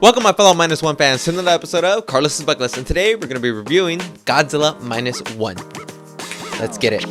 Welcome my fellow Minus One fans to another episode of Carlos's Bucklist, and today we're going to be reviewing Godzilla Minus One. Let's get it.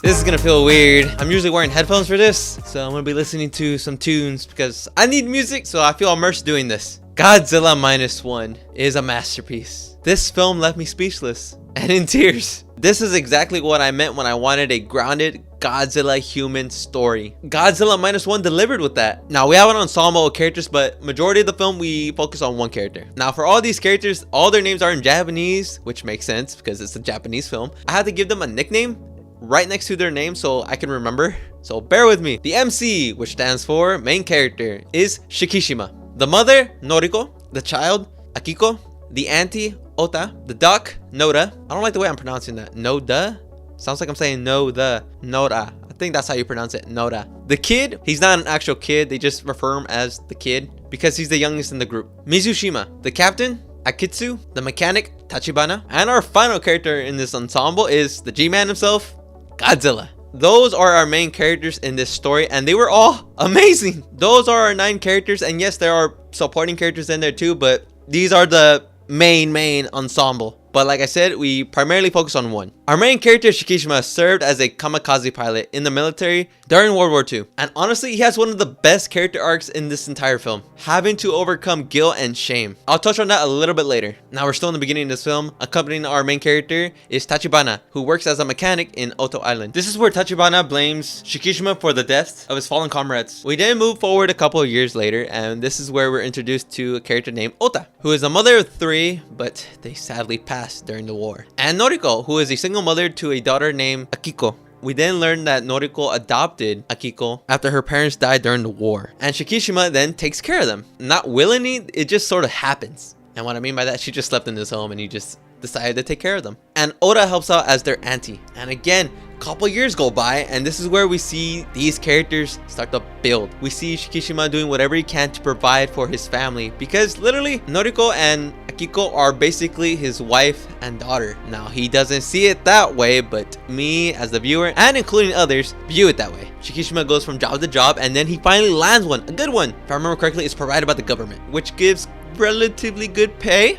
This is going to feel weird. I'm usually wearing headphones for this, so I'm going to be listening to some tunes because I need music, so I feel immersed doing this. Godzilla Minus One is a masterpiece. This film left me speechless and in tears. This is exactly what I meant when I wanted a grounded Godzilla human story. Godzilla Minus One delivered with that. Now we have an ensemble of characters, but majority of the film we focus on one character. Now for all these characters, all their names are in Japanese, which makes sense because it's a Japanese film. I had to give them a nickname right next to their name so I can remember. So bear with me. The MC, which stands for main character, is Shikishima. The mother, Noriko. The child, Akiko. The auntie, Ota. The duck, Noda. I don't like the way I'm pronouncing that. Noda? Sounds like I'm saying Noda. Noda. I think that's how you pronounce it. Noda. The kid, he's not an actual kid. They just refer him as the kid because he's the youngest in the group. Mizushima. The captain, Akitsu. The mechanic, Tachibana. And our final character in this ensemble is the G-Man himself, Godzilla. Those are our main characters in this story, and they were all amazing. Those are our 9 characters, and yes, there are supporting characters in there too, but these are the main ensemble. But like I said, we primarily focus on one. Our main character, Shikishima, served as a kamikaze pilot in the military during World War II. And honestly, he has one of the best character arcs in this entire film, having to overcome guilt and shame. I'll touch on that a little bit later. Now we're still in the beginning of this film. Accompanying our main character is Tachibana, who works as a mechanic in Odo Island. This is where Tachibana blames Shikishima for the deaths of his fallen comrades. We then move forward a couple of years later, and this is where we're introduced to a character named Ota, who is a mother of 3, but they sadly passed during the war. And Noriko, who is a single mother to a daughter named Akiko. We then learn that Noriko adopted Akiko after her parents died during the war. And Shikishima then takes care of them. Not willingly, it just sort of happens. And what I mean by that, she just slept in this home and he just decided to take care of them. And Oda helps out as their auntie. And again, a couple years go by, and this is where we see these characters start to build. We see Shikishima doing whatever he can to provide for his family, because literally Noriko and Akiko are basically his wife and daughter. Now he doesn't see it that way, but me as the viewer, and including others, view it that way. Shikishima goes from job to job, and then he finally lands one, a good one. If I remember correctly, it's provided by the government, which gives relatively good pay.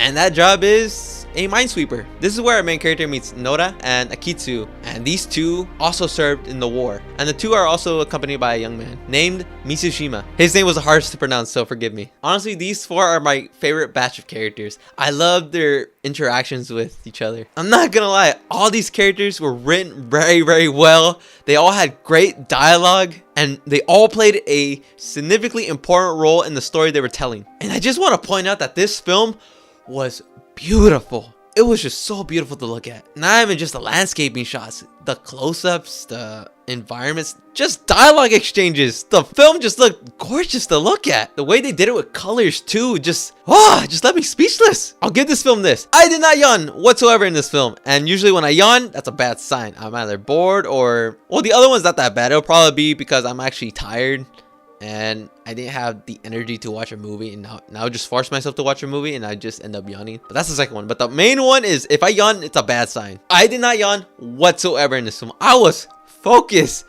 And that job is a minesweeper. This is where our main character meets Noda and Akitsu, and these two also served in the war. And the two are also accompanied by a young man named Mizushima. His name was hard to pronounce, so forgive me. Honestly, these 4 are my favorite batch of characters. I love their interactions with each other. I'm not gonna lie, all these characters were written very well. They all had great dialogue, and they all played a significantly important role in the story they were telling. And I just want to point out that this film was beautiful. It was just so beautiful to look at. Not even just the landscaping shots, the close-ups, the environments, just dialogue exchanges. The film just looked gorgeous to look at. The way they did it with colors too, just left me speechless. I'll give this film this. I did not yawn whatsoever in this film. And usually when I yawn, that's a bad sign. I'm either bored or, well, the other one's not that bad. It'll probably be because I'm actually tired and I didn't have the energy to watch a movie, and now I just force myself to watch a movie and I just end up yawning. But that's the second one. But the main one is if I yawn, it's a bad sign. I did not yawn whatsoever in this film. I was focused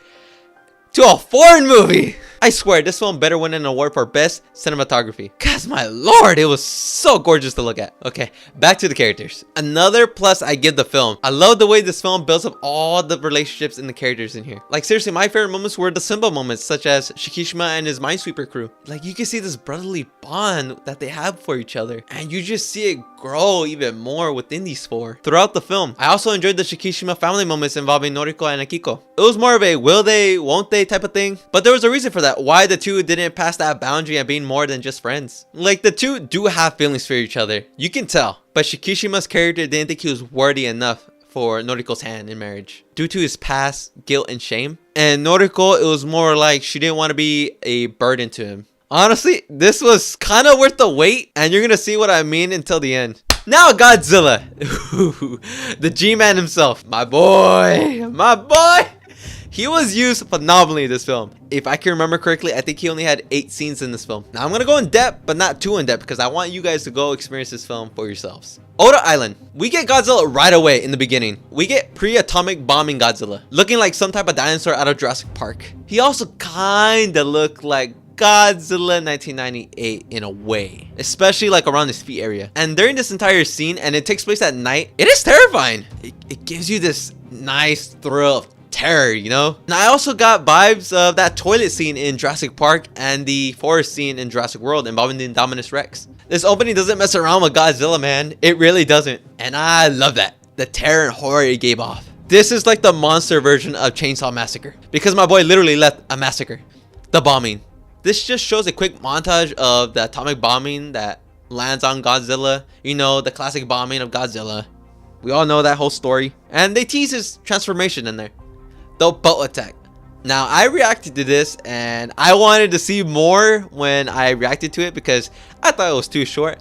to a foreign movie. I swear this film better win an award for best cinematography. Cause my lord, it was so gorgeous to look at. Okay, back to the characters. Another plus I give the film. I love the way this film builds up all the relationships in the characters in here. Like seriously, my favorite moments were the simple moments, such as Shikishima and his minesweeper crew. Like you can see this brotherly bond that they have for each other, and you just see it grow even more within these 4 throughout the film. I also enjoyed the Shikishima family moments involving Noriko and Akiko. It was more of a will they, won't they type of thing, but there was a reason for that. Why the two didn't pass that boundary and being more than just friends. Like the two do have feelings for each other, you can tell, but Shikishima's character didn't think he was worthy enough for Noriko's hand in marriage due to his past guilt and shame. And Noriko, it was more like she didn't want to be a burden to him. Honestly, this was kind of worth the wait, and you're gonna see what I mean until the end. Now Godzilla, the G-Man himself, my boy. He was used phenomenally in this film. If I can remember correctly, I think he only had 8 scenes in this film. Now I'm gonna go in depth, but not too in depth, because I want you guys to go experience this film for yourselves. Odo Island. We get Godzilla right away in the beginning. We get pre-atomic bombing Godzilla, looking like some type of dinosaur out of Jurassic Park. He also kinda looked like Godzilla 1998 in a way, especially like around his feet area. And during this entire scene, and it takes place at night, it is terrifying. It gives you this nice thrill of terror, you know? Now I also got vibes of that toilet scene in Jurassic Park and the forest scene in Jurassic World involving the Indominus Rex. This opening doesn't mess around with Godzilla, man. It really doesn't. And I love that. The terror and horror it gave off. This is like the monster version of Chainsaw Massacre, because my boy literally left a massacre. The bombing. This just shows a quick montage of the atomic bombing that lands on Godzilla. You know, the classic bombing of Godzilla. We all know that whole story. And they tease his transformation in there. The boat attack. Now, I reacted to this and I wanted to see more when I reacted to it because I thought it was too short.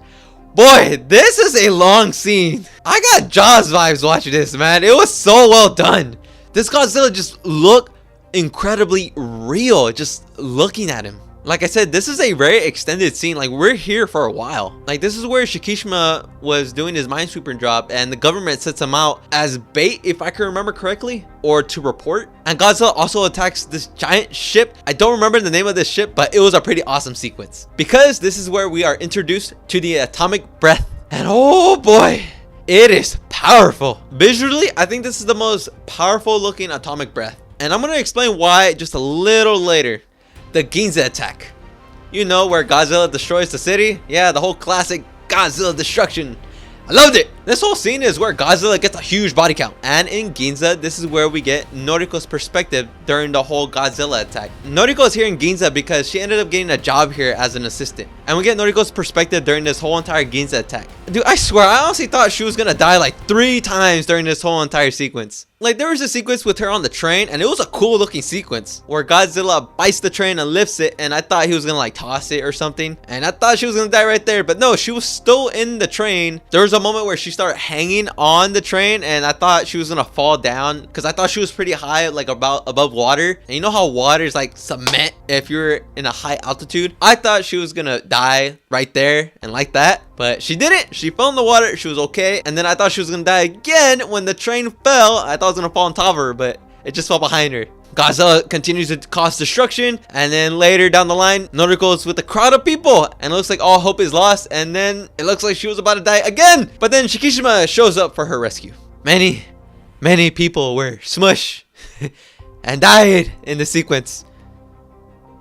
Boy, this is a long scene. I got Jaws vibes watching this, man. It was so well done. This Godzilla just looked incredibly real just looking at him. Like I said, this is a very extended scene. Like, we're here for a while. Like, this is where Shikishima was doing his minesweeper job and the government sets him out as bait, if I can remember correctly, or to report. And Godzilla also attacks this giant ship. I don't remember the name of this ship, but it was a pretty awesome sequence, because this is where we are introduced to the atomic breath. And oh boy, it is powerful. Visually, I think this is the most powerful looking atomic breath. And I'm going to explain why just a little later. The Ginza attack. You know, where Godzilla destroys the city? Yeah, the whole classic Godzilla destruction. I loved it. This whole scene is where Godzilla gets a huge body count. And in Ginza, this is where we get Noriko's perspective during the whole Godzilla attack. Noriko is here in Ginza because she ended up getting a job here as an assistant. And we get Noriko's perspective during this whole entire Ginza attack. Dude, I swear, I honestly thought she was gonna die like 3 times during this whole entire sequence. Like, there was a sequence with her on the train, and it was a cool looking sequence where Godzilla bites the train and lifts it, and I thought he was gonna like toss it or something, and I thought she was gonna die right there, but no, she was still in the train. There was a moment where she started hanging on the train, and I thought she was gonna fall down because I thought she was pretty high, like about above water. And you know how water is like cement if you're in a high altitude? I thought she was gonna die right there and like that, but she didn't. She fell in the water. She was okay. And then I thought she was gonna die again when the train fell. I thought it was gonna fall on top of her, but it just fell behind her. Godzilla continues to cause destruction, and then later down the line, Noriko is with a crowd of people, and it looks like all hope is lost, and then it looks like she was about to die again. But then Shikishima shows up for her rescue. Many people were smushed and died in the sequence.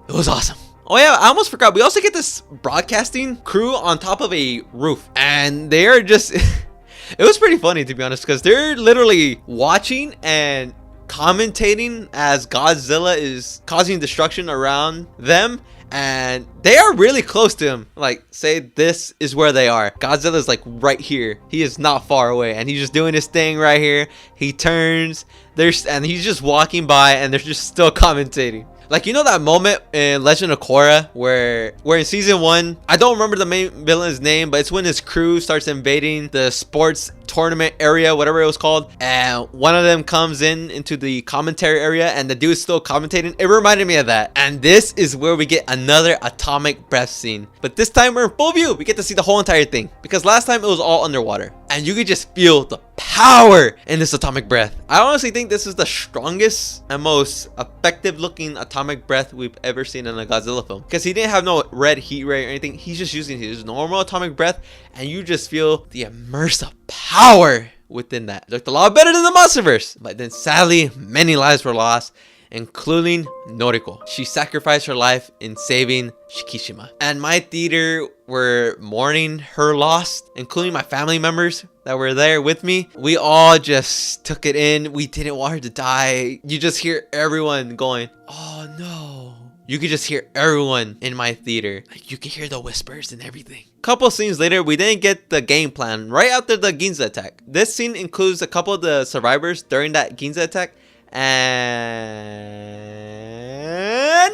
It was awesome. Oh yeah, I almost forgot. We also get this broadcasting crew on top of a roof, and they are just it was pretty funny, to be honest, because they're literally watching and commentating as Godzilla is causing destruction around them, and they are really close to him. Like, say this is where they are. Godzilla is like right here. He is not far away, and he's just doing his thing right here. He turns, and he's just walking by, and they're just still commentating. Like, you know that moment in Legend of Korra where in season 1, I don't remember the main villain's name, but it's when his crew starts invading the sports tournament area, whatever it was called, and one of them comes into the commentary area and the dude's still commentating. It reminded me of that. And this is where we get another atomic breath scene, but this time we're in full view. We get to see the whole entire thing, because last time it was all underwater, and you could just feel the power in this atomic breath. I honestly think this is the strongest and most effective looking atomic breath we've ever seen in a Godzilla film, because he didn't have no red heat ray or anything. He's just using his normal atomic breath, and you just feel the immersive power within that. It looked a lot better than the Monsterverse, but then sadly many lives were lost, including Noriko. She sacrificed her life in saving Shikishima, and my theater were mourning her loss, including my family members that were there with me. We all just took it in. We didn't want her to die. You just hear everyone going, oh no. You could just hear everyone in my theater. Like, you could hear the whispers and everything. Couple scenes later, we didn't get the game plan right after the Ginza attack. This scene includes a couple of the survivors during that Ginza attack, and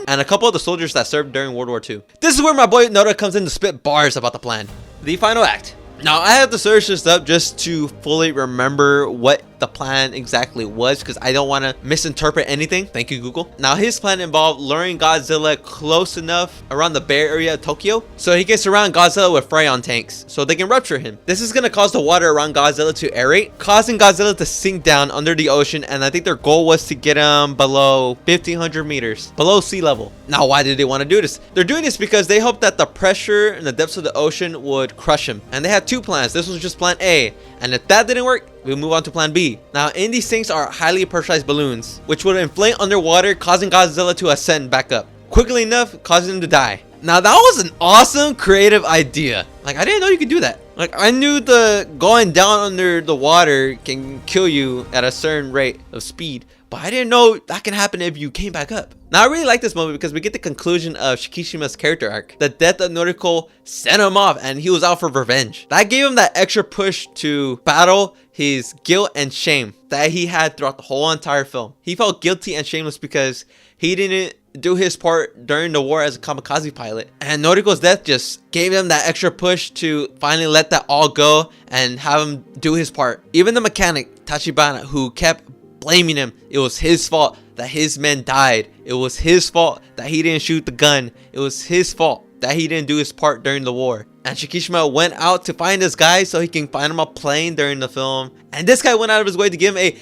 a couple of the soldiers that served during World War II. This is where my boy Noda comes in to spit bars about the plan. The final act. Now, I had to search this up just to fully remember what the the plan exactly was because I don't want to misinterpret anything. Thank you, Google. Now, his plan involved luring Godzilla close enough around the Bay Area of Tokyo so he can surround Godzilla with Freon tanks so they can rupture him. This is going to cause the water around Godzilla to aerate, causing Godzilla to sink down under the ocean, and I think their goal was to get him below 1,500 meters, below sea level. Now, why did they want to do this? They're doing this because they hoped that the pressure and the depths of the ocean would crush him. And they had two plans. This was just plan A, and if that didn't work, we'll move on to plan B. Now, in these things are highly pressurized balloons, which would inflate underwater, causing Godzilla to ascend back up quickly enough, causing him to die. Now, that was an awesome creative idea. Like, I didn't know you could do that. Like, I knew the going down under the water can kill you at a certain rate of speed, but I didn't know that can happen if you came back up. Now, I really like this moment because we get the conclusion of Shikishima's character arc. The death of Noriko sent him off and he was out for revenge. That gave him that extra push to battle his guilt and shame that he had throughout the whole entire film. He felt guilty and shameless because he didn't do his part during the war as a kamikaze pilot, and Noriko's death just gave him that extra push to finally let that all go and have him do his part. Even the mechanic Tachibana, who kept blaming him, it was his fault that his men died, it was his fault that he didn't shoot the gun, it was his fault that he didn't do his part during the war. And Shikishima went out to find this guy so he can find him a plane during the film, and this guy went out of his way to give him a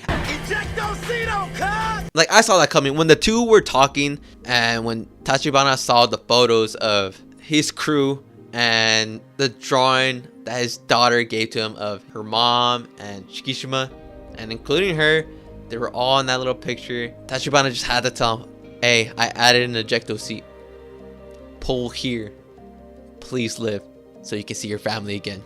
like, I saw that coming when the two were talking, and when Tachibana saw the photos of his crew and the drawing that his daughter gave to him of her mom and Shikishima, and including her, they were all in that little picture. Tachibana just had to tell him, hey, I added an ejecto seat. Pull here. Please live so you can see your family again.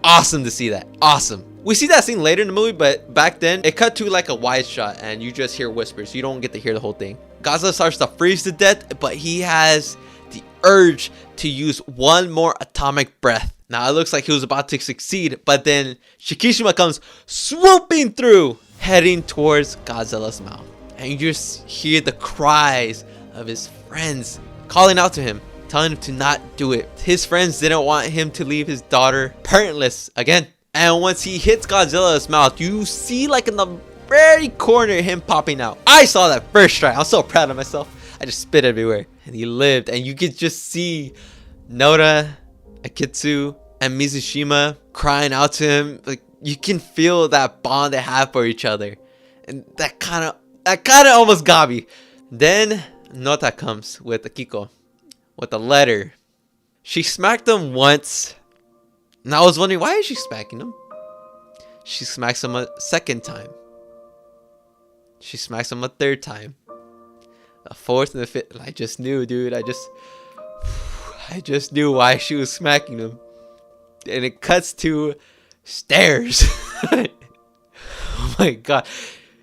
Awesome to see that. Awesome. We see that scene later in the movie, but back then it cut to like a wide shot and you just hear whispers. You don't get to hear the whole thing. Godzilla starts to freeze to death, but he has the urge to use one more atomic breath. Now it looks like he was about to succeed, but then Shikishima comes swooping through, heading towards Godzilla's mouth. And you just hear the cries of his friends calling out to him, telling him to not do it. His friends didn't want him to leave his daughter parentless again. And once he hits Godzilla's mouth, you see like in the very corner him popping out. I saw that first try. I'm so proud of myself. I just spit everywhere. And he lived. And you could just see Noda, Akitsu, and Mizushima crying out to him. Like, you can feel that bond they have for each other. And that kind of almost got me. Then Nota comes with Akiko with a letter. She smacked him once. And I was wondering, why is she smacking him? She smacks him a second time. She smacks him a third time. A fourth and a fifth. I just knew, dude. I just knew why she was smacking him. And it cuts to stairs. Oh my god.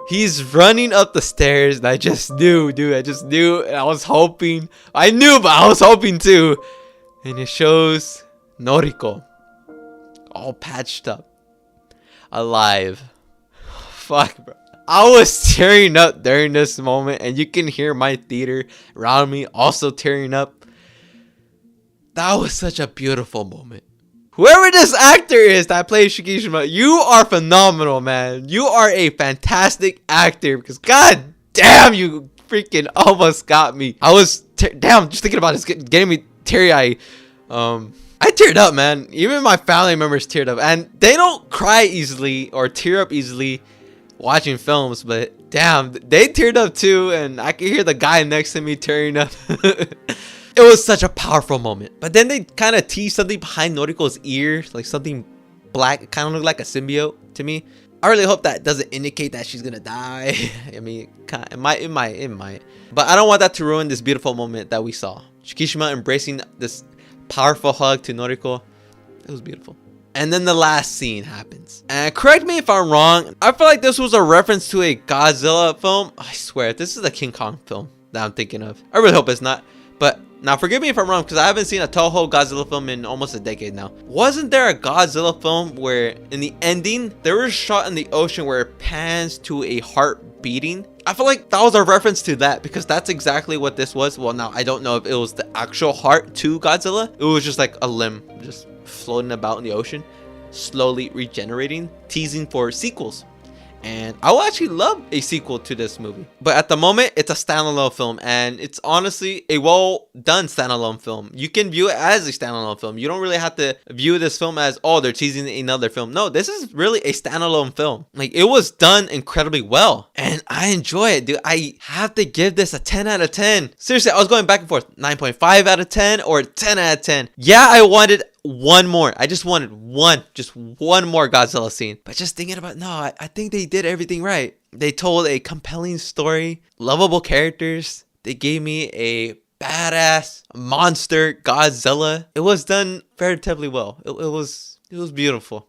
He's running up the stairs. And I just knew, dude. I just knew. And I was hoping. I knew, but I was hoping too. And it shows Noriko. All patched up, alive. Fuck, bro. I was tearing up during this moment, and you can hear my theater around me also tearing up. That was such a beautiful moment. Whoever this actor is that plays Shikishima, you are phenomenal, man. You are a fantastic actor, because god damn, you freaking almost got me. I was damn, just thinking about this getting me teary-eyed. I teared up, man. Even my family members teared up. And they don't cry easily or tear up easily watching films. But damn, they teared up too. And I could hear the guy next to me tearing up. It was such a powerful moment. But then they kind of teased something behind Noriko's ear. Like something black. It kind of looked like a symbiote to me. I really hope that doesn't indicate that she's going to die. I mean, it might. But I don't want that to ruin this beautiful moment that we saw. Shikishima embracing this powerful hug to Noriko. It was beautiful. And then the last scene happens. And correct me if I'm wrong. I feel like this was a reference to a Godzilla film. I swear, this is the King Kong film that I'm thinking of. I really hope it's not. But now forgive me if I'm wrong, because I haven't seen a Toho Godzilla film in almost a decade now. Wasn't there a Godzilla film where in the ending, there was a shot in the ocean where it pans to a heart beating? I feel like that was a reference to that, because that's exactly what this was. Well, now I don't know if it was the actual heart to Godzilla. It was just like a limb just floating about in the ocean. slowly regenerating, teasing for sequels. And I will actually love a sequel to this movie. But at the moment, it's a standalone film, and it's honestly a well done standalone film. You can view it as a standalone film. You don't really have to view this film as, oh, they're teasing another film. No, this is really a standalone film. Like, it was done incredibly well, and I enjoy it, dude. I have to give this a 10 out of 10. Seriously, I was going back and forth, 9.5 out of 10 or 10 out of 10. Yeah, I wanted one more. I just wanted just one more Godzilla scene. But just thinking about, no, I think they did everything right. They told a compelling story, lovable characters. They gave me a badass monster Godzilla. It was done veritably well. It was beautiful.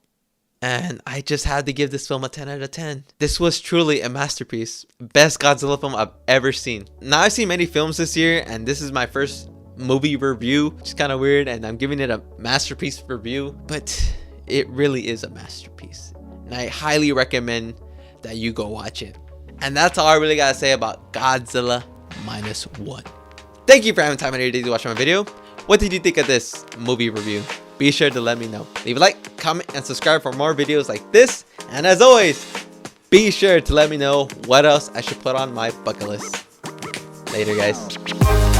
And I just had to give this film a 10 out of 10. This was truly a masterpiece. Best Godzilla film I've ever seen. Now, I've seen many films this year, and this is my first movie review, which is kind of weird, and I'm giving it a masterpiece review, but it really is a masterpiece, and I highly recommend that you go watch it. And that's all I really gotta say about Godzilla Minus One. Thank you for having time out of your day to watch my video. What did you think of this movie review? Be sure to let me know. Leave a like, comment, and subscribe for more videos like this, and as always, be sure to let me know what else I should put on my bucket list. Later, guys.